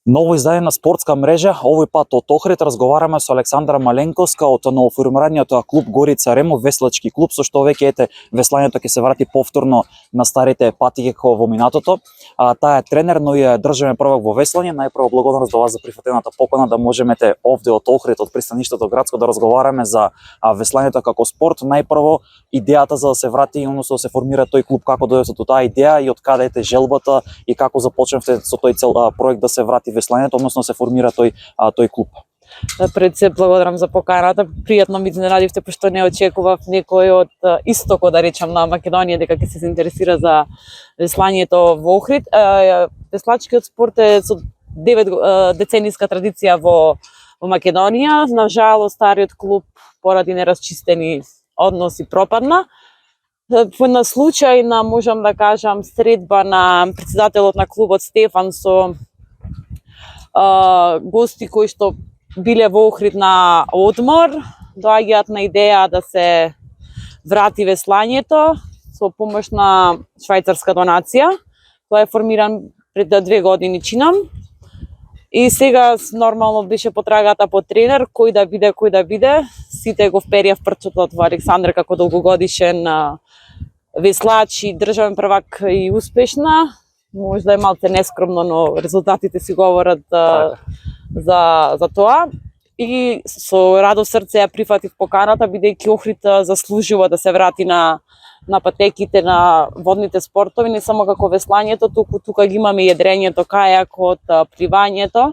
Ново издание на спортска мрежа, овој пат од Охрид, разговараме со Александра Маленковска од новоформираниот клуб Горица Ремо, веслачки клуб, со што веќе веслањето ќе се врати повторно на старите патики како во минатото. Таа е тренер, но и е државен prvак во веслање. Најпрво благодарност до вас за прифатената покана да можемете овде од Охрид, од пристаништето градско, да разговараме за веслањето како спорт. Најпрво идејата за да се врати, односно да се формира тој клуб, како дојде до таа идеја и од каде ете желбата и како започнавте со тој цел проект да се врати веслањето, односно се формира тој клуб. Пред се благодарам за поканата. Пријатно ми изненадивте, пошто не очекував некој од истокот, да речам, на Македонија дека ќе се заинтересира за веслањето во Охрид. Веслачкиот спорт е со 9 децениска традиција во Македонија. На жал, стариот клуб поради неразчистени односи пропадна. На случај на, можам да кажам, средба на претседателот на клубот Стефан со гости кои што биле во Охрид на одмор, доаѓаат на идеја да се врати веслањето со помош на швајцарска донација. Тоа е формиран пред 2 години, чинам. И сега нормално беше потрагата по тренер, кој да биде. Сите го вперија в прчото во Александра како долгогодишен веслач и државен првак и успешна. Можда е малце нескромно, но резултатите си говорат за тоа. И со радо срце ја прифатив поканата, бидејќи Охрид заслужува да се врати на патеките на водните спортови, не само како веслањето, тука ги имаме једрењето, кајакот, пливањето.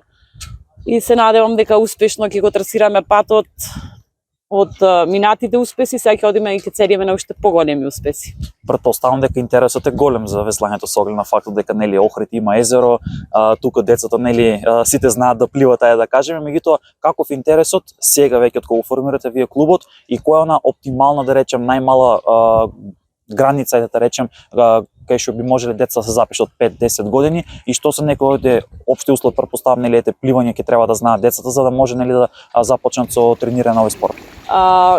И се надевам дека успешно ќе го трасираме патот од минатите успеси, сега ќе одиме и ќе целиме на уште поголеми успеси. Претпоставам дека интересот е голем за веслањето со оглед на фактот дека нели Охрид има езеро, тука децата нели сите знаат да пливат, да кажеме, меѓутоа каков интересот сега веќе од кога формирате вие клубот и која е она оптимална, да речем, најмала граница, да речем, кај што би можеле деца да се запишат 5-10 години и што се некои од општи услови, претпоставам, нели пливање ќе треба да знаат децата за да може нели да започнат со тренирање на овој спорт.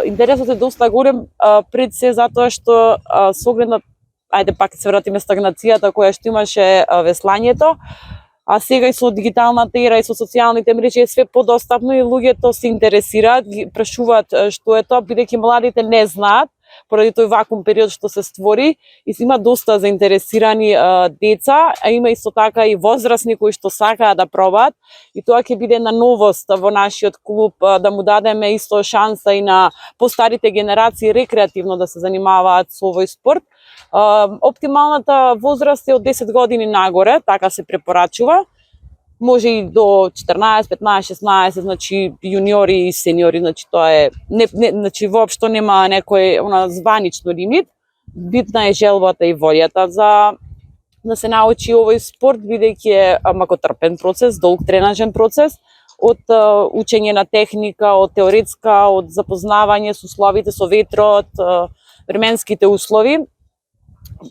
Интересот е доста голем, пред се затоа што со оглед на, ајде пак се вратиме стагнацијата која што имаше веслањето, а сега и со дигиталната ера и со социјалните мрежи е све подостапно и луѓето се интересираат, ги прашуваат што е тоа, бидејќи младите не знаат поради тој вакуум период што се створи и има доста заинтересирани деца, а има исто така и возрастни кои што сакаат да пробаат и тоа ќе биде на новост во нашиот клуб, да му дадеме исто шанса и на постарите генерации рекреативно да се занимаваат со овој спорт. Оптималната возраст е од 10 години нагоре, така се препорачува. Може и до 14, 15, 16, значи јуниори и сениори, значи тоа е значи воопшто нема некој званично лимит. Битна е желбата и волјата за да се научи овој спорт, бидејќи е макотрпен процес, долг тренажен процес, од учење на техника, од теоретска, од запознавање со условите, со ветрот, временските услови.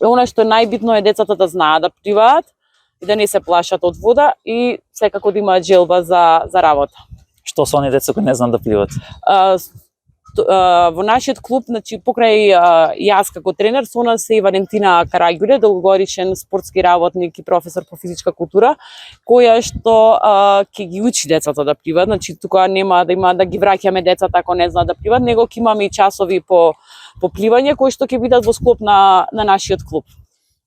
Она што е најбитно е децата да знаат да пливаат и да не се плашат од вода и секако да имаат желба за работа. Што се оние деца кои не знаат да пливат? Во нашиот клуб, значи покрај јас како тренер, со нас е и Валентина Караѓуле, долгогодишен спортски работник и професор по физичка култура, која што ќе ги учи децата да пливат. Значи тука нема да ги враќаме децата ако не знаат да пливат, него ќе имаме и часови по пливање кои што ќе бидат во склоп на нашиот клуб.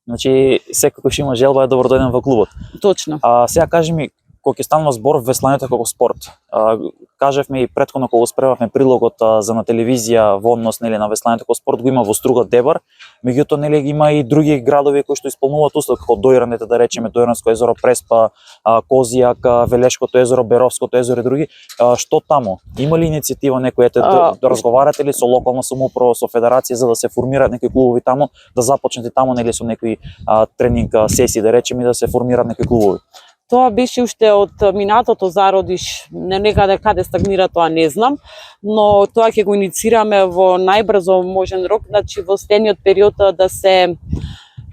Значи секако што има желба е добро дојден во клубот. Точно. Сега кажи ми, кога ќе станува збор веслањето како спорт, кажавме и претходно кога спремавме прилогот за на телевизија во однос нели на веслањето како спорт, го има во Струга Дебар, меѓутоа нели има и други градови кои што исполнуваат услови како Дојран, да речеме Дојранско езеро, Преспа, Козијак, Велешкото езеро, Беровското езеро и други. Што таму? Има ли иницијатива некој да разговарате ли со локална самоуправа, со федерација за да се формираат некои клубови таму, да започнете таму нели со некои тренинг сесии, да речеме, да се формираат некои клубови? Тоа беше уште од минатото зародиш, некаде каде стагнира тоа не знам, но тоа ќе го иницираме во најбрзо можен рок, значи во следниот период да се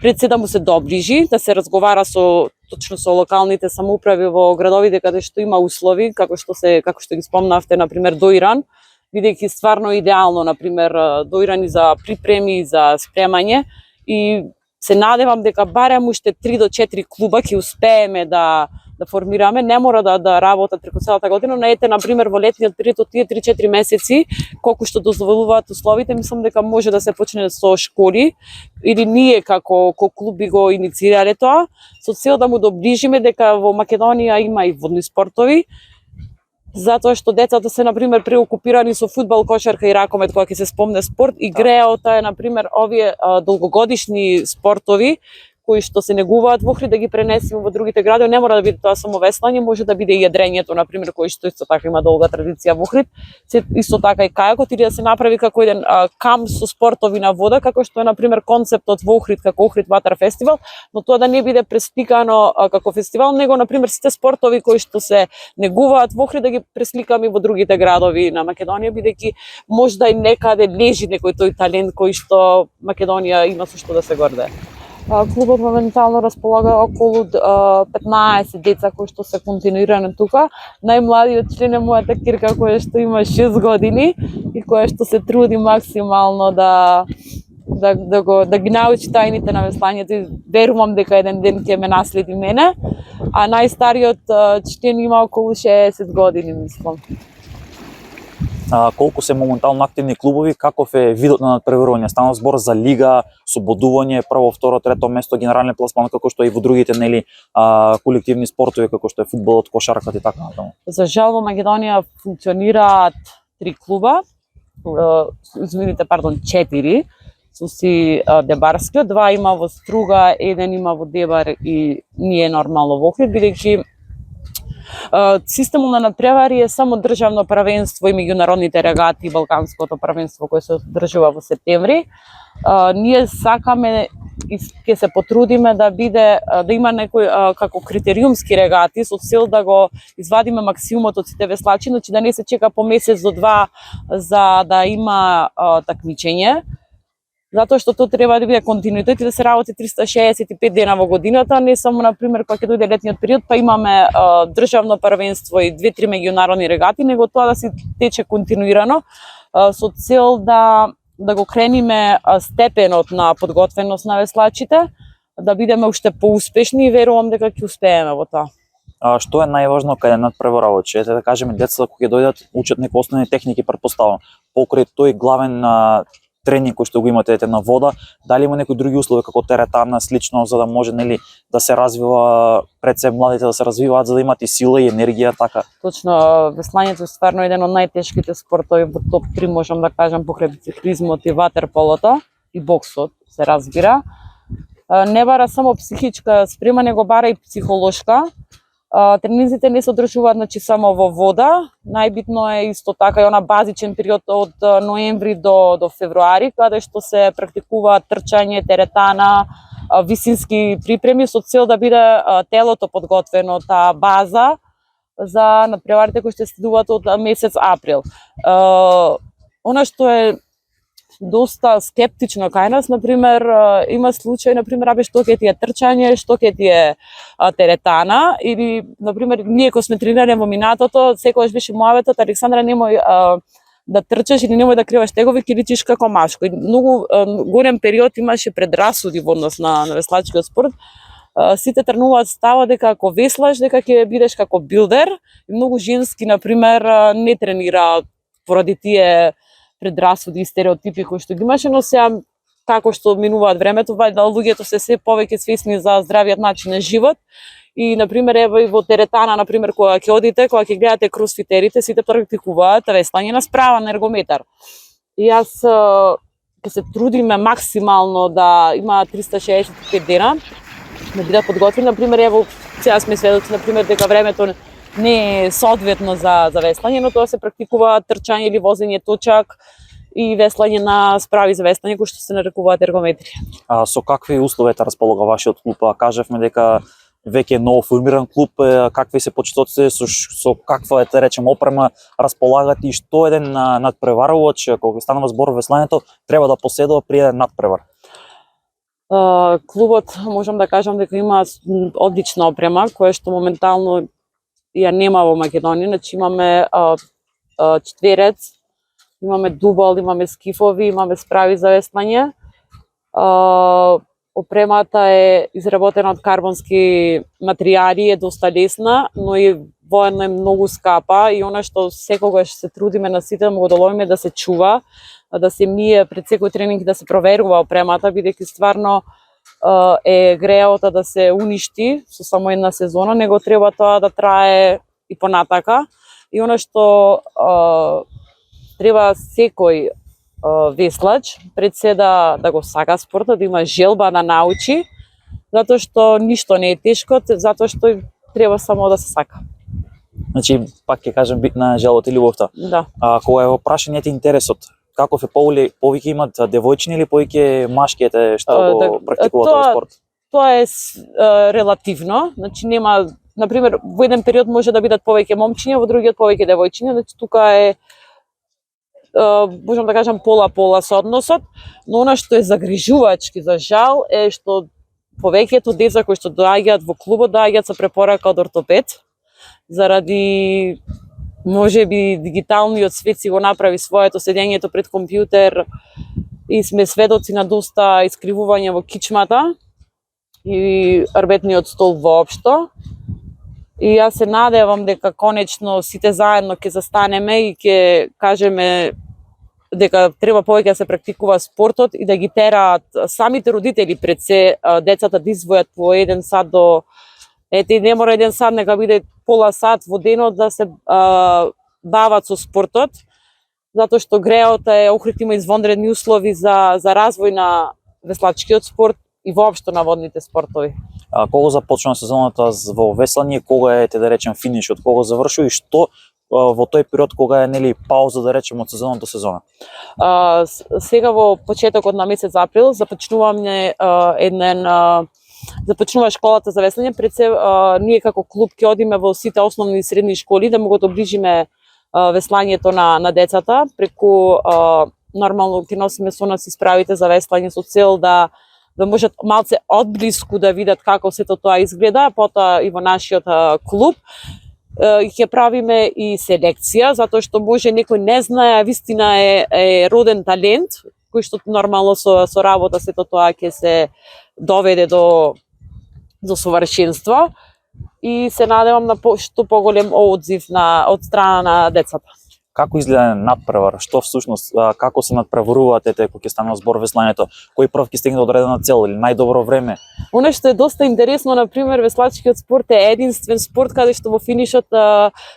пред се да му се доближи, да се разговара точно со локалните самоуправи во градовите каде што има услови, како што ги спомнавте, на пример Дојран, бидејќи стварно идеално, на пример Дојран и за припреми, за спремање и се надевам дека барем уште 3 до 4 клуба ќе успееме да да формираме, не мора да работат преку целата година, но ете на пример во летниот период од тие 3-4 месеци колку што дозволуваат условите, мислам дека може да се почне со школи или ние како клуб би го инициирале тоа со цел да му доближиме дека во Македонија има и водни спортови, затоа што децата се на пример преокупирани со фудбал, кошарка и ракомет кога ќе се спомне спорт и греото е на пример овие долгогодишни спортови кои што се негуваат во Охрид да ги пренесеме во другите градови, не мора да биде тоа само веслање, може да биде и јадрењето на пример кој што исто така има долга традиција во Охрид, исто така и кајакот или да се направи како еден камп со спортови на вода, како што е на пример концептот во Охрид како Охрид Ватар фестивал, но тоа да не биде пресликано како фестивал, него на пример сите спортови кои што се негуваат во Охрид да ги пресликаме во другите градови на Македонија, бидејќи можда и некаде лежи некој тој талент кој што Македонија има со што да се гордее. Клубот моментално располага околу 15 деца кои што се континуирано тука. Најмладиот член е мојата кирка која што има 6 години и која што се труди максимално да ги научи тајните на веслањето и верувам дека еден ден ќе ме наследи мене. А најстариот член има околу 60 години, мислам. Колку се моментално активни клубови, каков е видот на надпреварување? Стана збор за лига, со бодување, прво, второ, трето место, генерален пласман, како што е и во другите колективни спортови, како што е фудбалот, кошарката и така натаму. За жал во Македонија функционираат 3 клуба, 4, Суси Дебарскиот, 2 има во Струга, 1 има во Дебар и ние нормално во Охрид, бидејќи системот на надпревари е само државно првенство и меѓународните регати, Балканското првенство кое се одржува во септември. Ние сакаме и ќе се потрудиме да има некој како критериумски регати со цел да го извадиме максимумот од сите веслачи, значи да не се чека по месец до 2 за да има такмичење. Затоа што тоа треба да биде континуитет и да се работи 365 дена во годината, не само на пример кога ќе дојде летниот период, па имаме државно првенство и 2-3 меѓународни регати, него тоа да се тече континуирано со цел да го крениме степенот на подготвеност на веслачите, да бидеме уште поуспешни и верувам дека ќе успееме во тоа. Што е најважно каде надпреваравач? Ете да кажеме децата кога ќе дојдат учат некои основни техники, претпоставам. Покрај тој главен тренинг кој што го имате на вода, дали има некои други услови како теретана слично за да може да се развива пред се младите да се развиваат за да имат и сила и енергија така. Точно, веслањето е стварно еден од најтешките спортови во топ 3 можам да кажам покрај бициклизмот и ватерполото и боксот се разбира. Не бара само психичка спрема, него бара и психолошка. Тренинзите не се одржуваат само во вода. Најбитно е исто така и она базичен период од ноември до февруари, каде што се практикува трчање, теретана, висински припреми со цел да биде телото подготвено, таа база за надпреварите кои ще следуваат од месец април. Она што е доста скептично кај нас, например, има случај, например, што ќе ти е трчање, што ќе ти е теретана, или, например, ние кога сме тренирани во минатото, секогаш беше муаветот, Александра, немој да трчаш или немој да криваш тегови, ќе личиш како машко. И многу голем период имаше предрасуди во однос на веслачкиот спорт. Сите тренуваат става дека ако веслаш, дека ќе бидеш како билдер. И многу женски, например, не тренираат поради тие предрасуди и стереотипи кои што ги имаше, но сега како што минуваат времето, вајда луѓето се повеќе свесни за здравиот начин на живот. И например ево и во теретана, например, кога ќе одите, кога ќе гледате кросфитерите, сите практикуваат веслање на справен ергометар. И јас ќе се трудиме максимално да има 365 дена да бидат подготвени. Например, ево сега сме сведоци, например, дека времето не е соодветно за веслање, но тоа се практикува трчање или возење точак и веслање на справи за веслање кои што се нарекуваат ергометри. Со какви услови располага вашиот клуб? Кажавме дека веќе е ново формиран клуб, какви се почетоците, со каква да речем опрема располагат и што еден надпреварувач кога станува збор веслањето треба да поседува при еден надпревар? Клубот можам да кажам дека има одлична опрема која што моментално ја нема во Македонија, значи имаме четверец, имаме дубал, имаме скифови, имаме справи за веслање. опремата е изработена од карбонски материјали, е доста лесна, но и воедно е многу скапа и она што секогаш се трудиме на сите да го доловиме да се чува, да се мие пред секој тренинг, да се проверува опремата, бидејќи стварно е греото да се уништи со само една сезона, него треба тоа да трае и понатака. И она што треба секој веслач пред се да го сака спортот, да има желба да научи, затоа што ништо не е тешко, затоа што треба само да се сака. Значи, пак ќе кажам, битна е желбата и љубовта. Да. Кога е во прашањето интересот, каков е повеќе имат девојчини или повеќе машките што го практикуваат овој спорт? Тоа е релативно, значи нема, например, во еден период може да бидат повеќе момчиња, во другиот повеќе девојчиња, значи тука е можам да кажам пола-пола со односот, но она што е загрижувачки за жал е што повеќето деца кои што доаѓаат во клубот доаѓаат со препорака од ортопед, заради можеби дигиталниот свет си го направи своето, седењето пред компјутер и сме сведоци на доста искривување во кичмата и арбетниот стол воопшто. И јас се надевам дека конечно сите заедно ќе застанеме и ќе кажеме дека треба повеќе да се практикува спортот и да ги тераат самите родители пред се децата да издвојат по 1 сат до ете, не мора 1 сат, нека биде пола сат во денот да се бават со спортот, затоа што греото е охрид, има извонредни услови за развој на веслачкиот спорт и воопшто на водните спортови. Кога започна сезоната во веслање, кога е, да речем, финишот, кога завршува и што во тој период кога е нели пауза, да речем, од сезона до сезона? Сега во почетокот на месец април започнуваме започнува школата за веслање. Пред се ние како клуб ќе одиме во сите основни и средни школи да му го доближиме веслањето на децата преку нормално ќе носиме со нас исправите за веслање со цел да можат малце одблиску да видат како сето тоа изгледа, потоа и во нашиот клуб и ќе правиме и селекција, затоа што може некој не знае, а вистина е роден талент, кој што нормално со работа сето тоа ќе се доведе до совршенство и се надевам на што поголем одзив од страна на децата. Како изгледа надпревар? Што всушност, како се надпреваруваат кога ќе станува збор веслањето? Кој прв ќе стигне до одредена цел или најдобро време? Оно што е доста интересно, на пример, веслачкиот спорт е единствен спорт каде што во финишот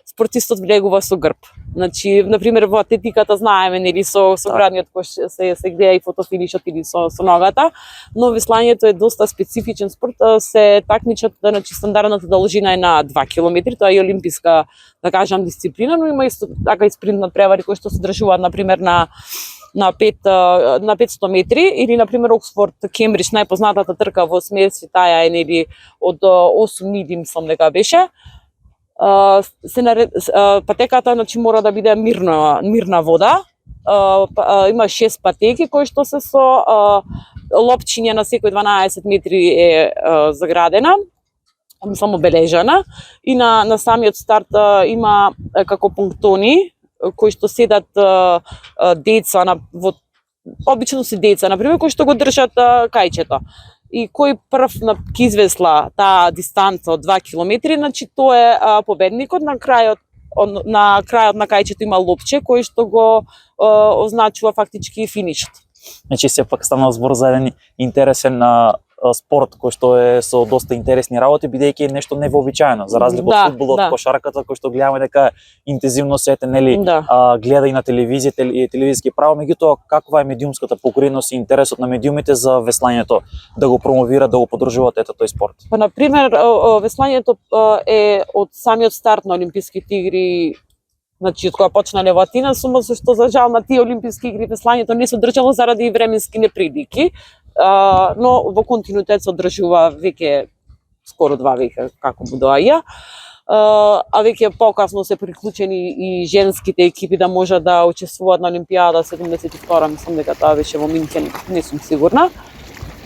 спортистот влегува со грб. Значи, на пример, во атлетиката знаеме нели со градниот кош се гледа и фотофинишот или со ногата, но веслањето е доста специфичен спорт, се такмичат, значи стандардната должина е на 2 километри, тоа е олимписка, да кажам, дисциплина, но има исто така и спринт надпревари кои што се одржуваат на пример на 500 метри или на пример Оксфорд Кембридж, најпознатата трка во смерци, таа е нели од 8 мили, мислам дека беше. Патеката значи мора да биде мирна вода. Има 6 патеки кои што се со лопчиња на секој 12 метри е заградена, мислам обележана, и на самиот старт има како пунктони кои што седат деца обично се деца, на пример, кои што го држат кајчето. И кој прв ќе извесла таа дистанца од 2 километри, значи тоа е победникот. На крајот на кајчето има лопче кој што го означува фактички финишот. Значи сепак станува збор за еден интересен спорт кој што е со доста интересни работи, бидејќи е нешто невообичаено, за разлика од фудбалот, кошарката, кој што гледаме дека интензивно сете нели гледа и на телевизија и телевизиски право, меѓутоа каква е медиумската покореност и интересот на медиумите за веслањето да го промовираат, да го поддржуваат тој спорт? Па на пример, веслањето е од самиот старт на Олимписките игри. Значи, од кога почнале во Атина, само со што за жал на тие Олимписки игри веслањето не се одржало заради временски неприлики, но во континуитет се одржува веќе скоро 2 века како му доаѓа. А веќе покасно се приклучени и женските екипи да можат да учествуваат на Олимпијада 72, мислам дека тоа беше во Минхен, не сум сигурна.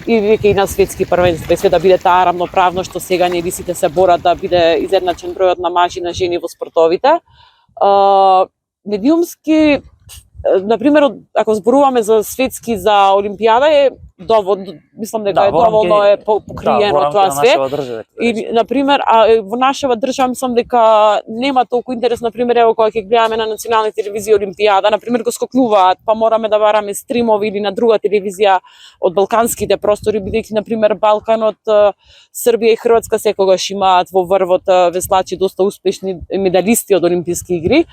И веќе и на светски првенства, све да биде таа рамноправно што сега нели сите се борат да биде изедначен бројот на мажи и на жени во спортовите. Медиумски, на пример, ако зборуваме за светски, за Олимпијада, мислам дека доволно е покриено тоа све. И на пример, во нашава држава мислам дека нема толку интерес, на пример, ево кога ќе гледаме на национални телевизии Олимпијада, на пример го скокнуваат, па мораме да бараме стримови или на друга телевизија од балканските простори, бидејќи на пример Балканот, Србија и Хрватска секогаш имаат во врвот веслачи доста успешни медалисти од Олимписки игри.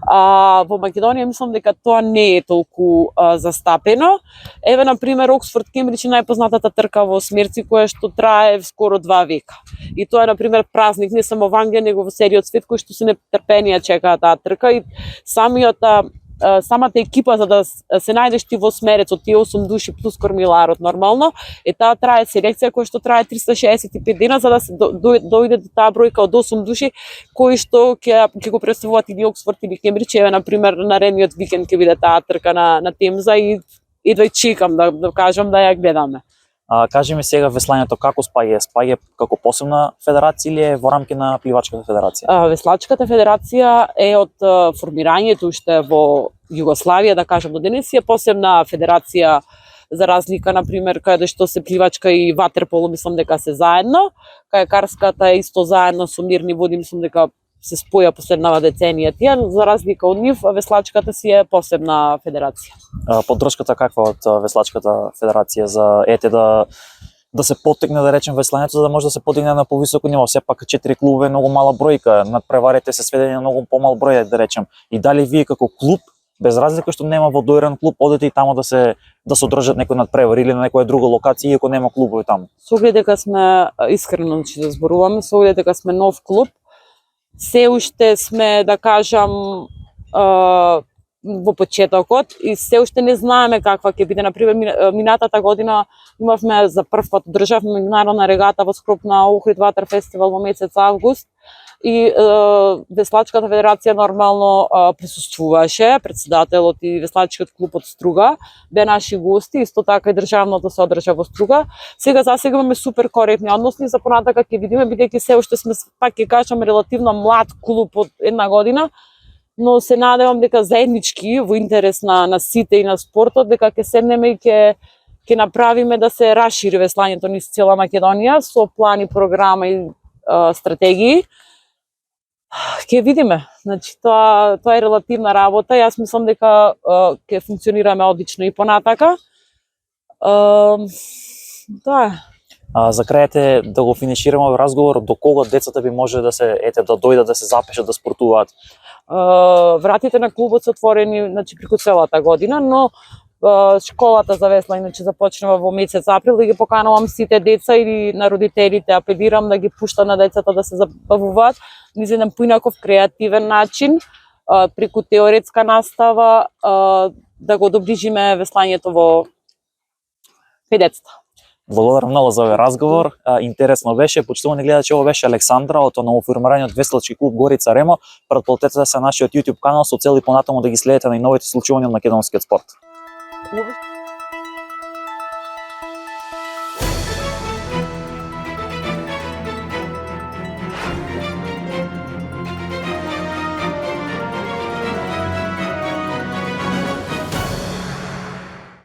Во Македонија мислам дека тоа не е толку застапено. Еве на пример Оксфорд Кембридж е најпознатата трка во осмерци која што трае скоро 2 века. И тоа е на пример празник не само во Англија, него во целиот свет кои што се нетрпенија чекаат таа трка и самата екипа за да се најдеш ти во осмерец од тие 8 души плюс кормиларот нормално, таа трае селекција која што трае 365 дена за да се дојде до таа бројка од 8 души кои што ќе го представуваат или Оксфорд или Кембридж. Еве на пример наредниот викенд ќе биде таа трка на Темза и едва чекам да кажам да ја гледаме. Кажи ми сега веслањето како спаѓа? Спаѓа како посебна федерација или е во рамки на пливачката федерација? Веслачката федерација е од формирањето уште во Југославија, да кажам, до денес е посебна федерација за разлика, на пример, каде што се пливачка и ватерполо, мислам дека се заедно, кајакарската е исто заедно со мирни води, мислам дека се споја последнава деценија тие, за разлика од нив, веслачката си е посебна федерација. Поддршката каква од веслачката федерација за да се поттегне, да речем, веслањето, за да може да се подигне на повисоко ниво? Сепак 4 клубови е многу мала бројка, надпреварите се сведени на многу помал број, да речем. И дали вие како клуб, без разлика што нема водоиран клуб, одете и таму да се одржат некој надпревар или на некоја друга локација, иако нема клубови таму? Со оглед дека сме искрено да зборуваме, со оглед дека сме нов клуб, се уште сме, да кажам, во почетокот и се уште не знаеме каква ќе биде. Например, минатата година имавме за прв пат одржавме меѓународна регата во скроп на Охрид Ватер фестивал во месец август и Веслачката федерација нормално присуствуваше, председателот и Веслачкиот клуб од Струга беа наши гости, исто така и државното се одржа во Струга. Засега имаме супер коректни односи, за понатака ќе видиме, бидејќи се уште сме, пак ќе кажам, релативно млад клуб од една година, но се надевам дека заеднички во интерес на сите и на спортот, дека ќе седнеме и ќе направиме да се расшири веслањето низ цела Македонија со плани, програма и стратегии. Ќе видиме. Значи тоа е релативна работа. Јас мислам дека ќе функционираме одлично и понатака. За крајете да го финишираме разговор, до кога децата би може да дојдат да се запишат да спортуваат? Вратите на клубот се отворени, значи, преку целата година, но школата за веслање започнува во месец април и ги поканувам сите деца или на родителите, апелирам да ги пуштат на децата да се забавуваат низ еден поинаков креативен начин, преку теоретска настава, да го доближиме веслањето кај децата. Благодарам многу за овој разговор. Интересно беше. Почитувани гледачи, ово беше Александра од новоформираниот веслачки клуб Горица Ремо. Претплатете се на нашиот YouTube канал со цел и понатаму да ги следите на новите случувања од македонскиот спорт.